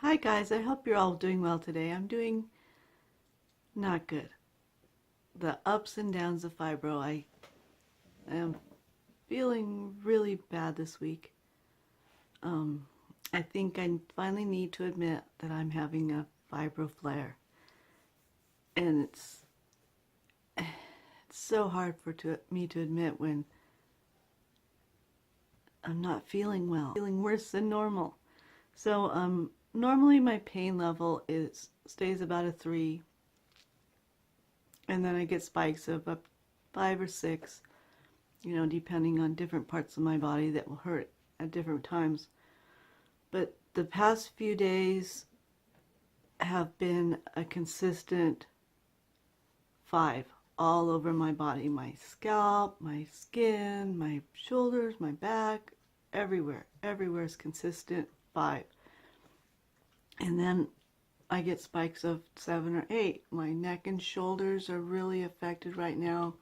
Hi guys, I hope you're all doing well today. I'm doing not good. The ups and downs of fibro. I am feeling really bad this week. I think I finally need to admit that I'm having a fibro flare. And it's so hard for me to admit when I'm not feeling well. Feeling worse than normal. So normally my pain level stays about a 3. And then I get spikes of up 5 or 6, depending on different parts of my body that will hurt at different times. But the past few days have been a consistent 5 all over my body, my scalp, my skin, my shoulders, my back, everywhere. Everywhere is consistent 5. And then I get spikes of 7 or 8. My neck and shoulders are really affected right now.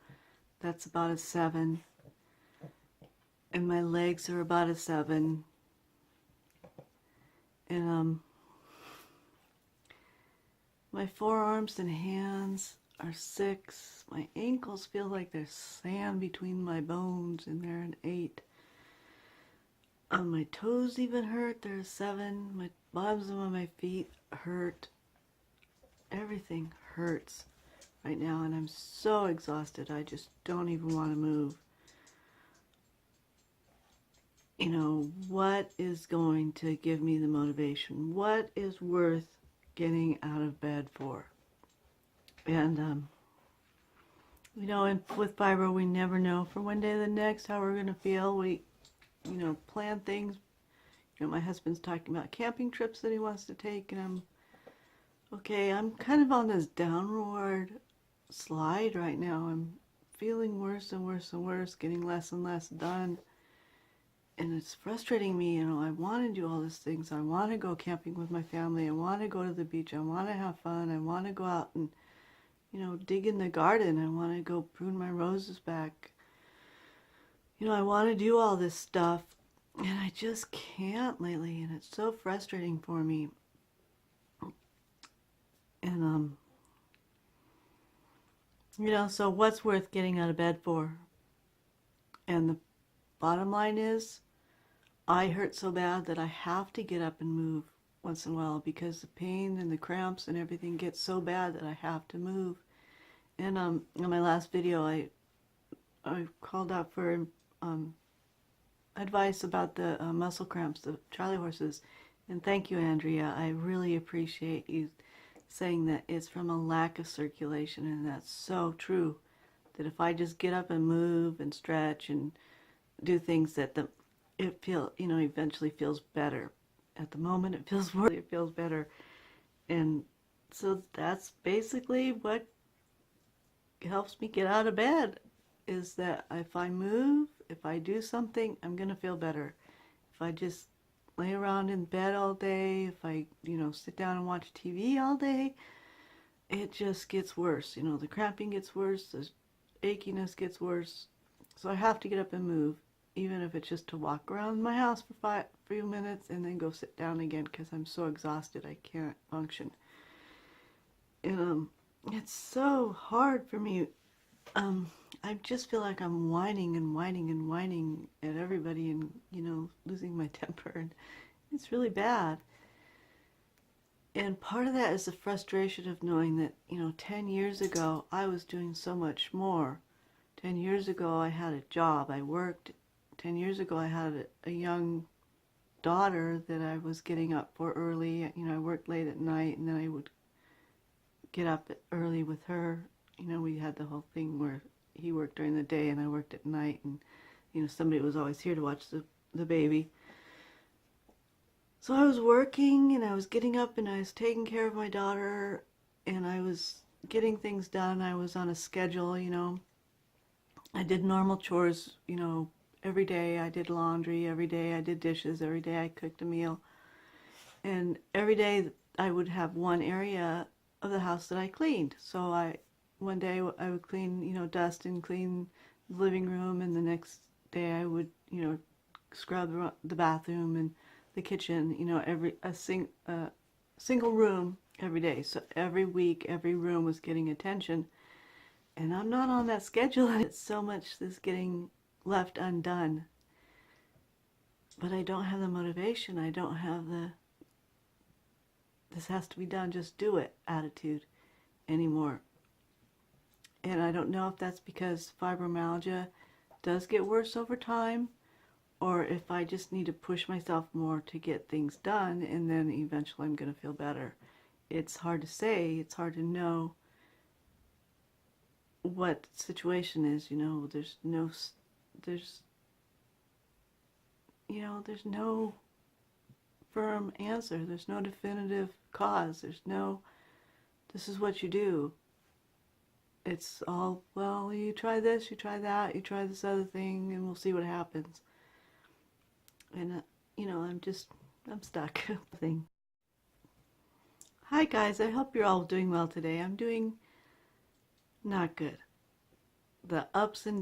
That's about a 7. And my legs are about a 7. And my forearms and hands are 6. My ankles feel like there's sand between my bones, and they're an 8. My toes even hurt. They're a 7. My bottoms of my feet hurt. Everything hurts right now, and I'm so exhausted. I just don't even want to move. What is going to give me the motivation? What is worth getting out of bed for? And, with fibro, we never know from one day to the next how we're going to feel. We, plan things. My husband's talking about camping trips that he wants to take, and I'm kind of on this downward slide right now. I'm feeling worse and worse and worse, getting less and less done. And it's frustrating me, I want to do all these things. I want to go camping with my family. I want to go to the beach. I want to have fun. I want to go out and, dig in the garden. I want to go prune my roses back. I want to do all this stuff, and I just can't lately, and it's so frustrating for me. And, so what's worth getting out of bed for? And the bottom line is, I hurt so bad that I have to get up and move once in a while because the pain and the cramps and everything gets so bad that I have to move. And in my last video, I called out for advice about the muscle cramps, the Charlie horses. And thank you, Andrea. I really appreciate you saying that it's from a lack of circulation, and that's so true. That if I just get up and move and stretch and do things that eventually feels better. At the moment it feels worse, it feels better. And so that's basically what helps me get out of bed, is that if I move, if I do something, I'm going to feel better. If I just lay around in bed all day, if I, sit down and watch TV all day, it just gets worse. The cramping gets worse, the achiness gets worse. So I have to get up and move, even if it's just to walk around my house for a few minutes and then go sit down again because I'm so exhausted I can't function. And it's so hard for me. I just feel like I'm whining and whining and whining at everybody and, losing my temper. And it's really bad. And part of that is the frustration of knowing that, 10 years ago, I was doing so much more. 10 years ago, I had a job. I worked. 10 years ago, I had a young daughter that I was getting up for early. I worked late at night, and then I would get up early with her. We had the whole thing where he worked during the day and I worked at night, and, somebody was always here to watch the baby. So I was working, and I was getting up, and I was taking care of my daughter, and I was getting things done. I was on a schedule, I did normal chores, every day. I did laundry every day. I did dishes every day. I cooked a meal. And every day I would have one area of the house that I cleaned. So one day I would clean, dust and clean the living room, and the next day I would, scrub the bathroom and the kitchen, single room every day. So every week, every room was getting attention. And I'm not on that schedule. It's so much that's getting left undone. But I don't have the motivation. I don't have the this has to be done, just do it attitude anymore. And I don't know if that's because fibromyalgia does get worse over time, or if I just need to push myself more to get things done, and then eventually I'm going to feel better. It's hard to say. It's hard to know what the situation is. You know, there's no firm answer. There's no definitive cause. There's no, this is what you do. It's all, well, you try this, you try that, you try this other thing, and we'll see what happens. And, I'm stuck. Hi guys, I hope you're all doing well today. I'm doing not good. The ups and downs.